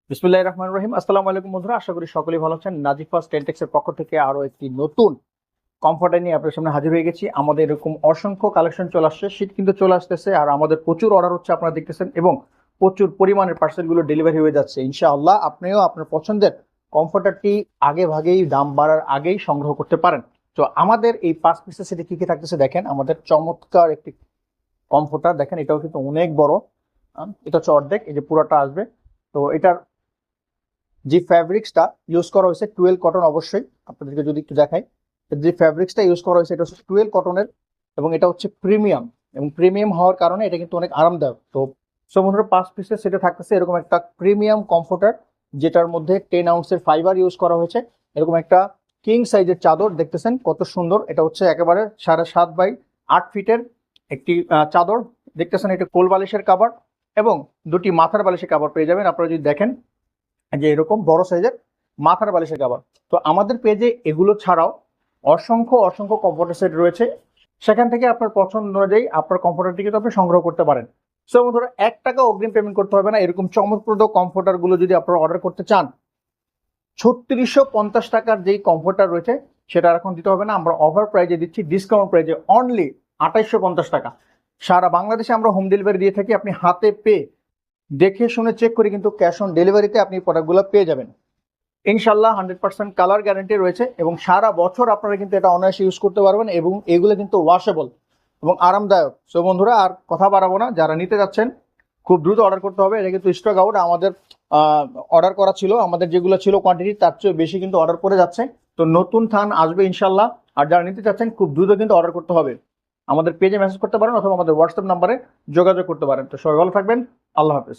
বিসমিল্লাহির রহমানির রহিম। আসসালামু আলাইকুম বন্ধুরা, আশা করি সকলেই ভালো আছেন। নাজিফাস টেলটেক্সের পক্ষ থেকে আরো একটি নতুন কমফর্টার নিয়ে আপনার সামনে হাজির হয়ে গেছি। আমাদের এরকম অসংখ্য কালেকশন চলে আসছে, শীত কিন্তু চলে আসতেছে, আর আমাদের প্রচুর অর্ডার হচ্ছে আপনারা দেখতেছেন, এবং প্রচুর পরিমাণের পার্সেলগুলো ডেলিভারি হয়ে যাচ্ছে। ইনশাআল্লাহ আপনিও আপনার পছন্দের কমফর্টারটি আগে ভাগেই, দাম বাড়ার আগেই সংগ্রহ করতে পারেন। তো আমাদের এই 5 পিসের সেটে কি কি থাকতেছে দেখেন। আমাদের চমৎকার একটি কমফর্টার দেখেন, এটাও কিন্তু অনেক বড়। এটা হচ্ছে অর্ধেক, এই যে পুরোটা আসবে। তো এটার যে ফ্যাব্রিক্সটা ইউজ করা হয়েছে টুয়েলভ কটন, অবশ্যই আপনাদেরকে যদি একটু দেখাই, যে ফ্যাব্রিক্সটা ইউজ করা হয়েছে এটা হচ্ছে টুয়েলভ কটনের, এবং এটা হচ্ছে প্রিমিয়াম। এবং প্রিমিয়াম হওয়ার কারণে এটা কিন্তু অনেক আরামদায়ক। তো সমুদ্র 5 পিসের সেটে থাকতেছে এরকম একটা প্রিমিয়াম কমফোর্টার, যেটার মধ্যে 10 আউন্সের ফাইবার ইউজ করা হয়েছে। এরকম একটা কিং সাইজের চাদর দেখতেছেন কত সুন্দর। এটা হচ্ছে একেবারে 7.5 বাই 8 ফিটের একটি চাদর দেখতেছেন। এটা কোল বালিশের কাভার এবং দুটি মাথার বালিশের কাভার পেয়ে যাবেন। আপনারা যদি দেখেন যে এরকম বড় সাইজের মাথার বালিশের কাভার। তো আমাদের পেজে এগুলো ছাড়াও অসংখ্য অসংখ্য কমফোর্টার সেট রয়েছে, সেখান থেকে আপনার পছন্দ অনুযায়ী আপনার কমফোর্টারটি কিন্তু আপনি সংগ্রহ করতে পারেন। সো বন্ধুরা, 1 টাকা অগ্রিম পেমেন্ট করতে হবে না। এরকম চমকপ্রদ কমফোর্টার গুলো যদি আপনারা অর্ডার করতে চান, 3650 টাকার যেই কমফোর্টার রয়েছে সেটা এখন দিতে হবে না। আমরা অফার প্রাইজে দিচ্ছি, ডিসকাউন্ট প্রাইজে অনলি 2850 টাকা। সারা বাংলাদেশে আমরা হোম ডেলিভারি দিয়ে থাকি। আপনি হাতে পেয়ে দেখে শুনে চেক করে কিন্তু ক্যাশ অন ডেলিভারিতে আপনি প্রোডাক্টগুলো পেয়ে যাবেন। ইনশাল্লাহ 100% কালার গ্যারান্টি রয়েছে, এবং সারা বছর আপনারা কিন্তু এটা অনায়াসে ইউজ করতে পারবেন, এবং এগুলো কিন্তু ওয়াশেবল এবং আরামদায়ক। সো বন্ধুরা, আর কথা বাড়াবো না, যারা নিতে যাচ্ছেন খুব দ্রুত অর্ডার করতে হবে। এটা কিন্তু স্টক আউট, আমাদের অর্ডার করা ছিল, আমাদের যেগুলো ছিল কোয়ান্টিটি তার চেয়ে বেশি কিন্তু অর্ডার করে যাচ্ছে। তো নতুন থান আসবে ইনশাল্লাহ। আর যারা নিতে চাচ্ছেন খুব দ্রুত কিন্তু অর্ডার করতে হবে। আমাদের পেজে মেসেজ করতে পারেন অথবা আমাদের হোয়াটসঅ্যাপ নাম্বারে যোগাযোগ করতে পারেন। তো সবাই ভালো থাকবেন। আল্লাহ হাফেজ।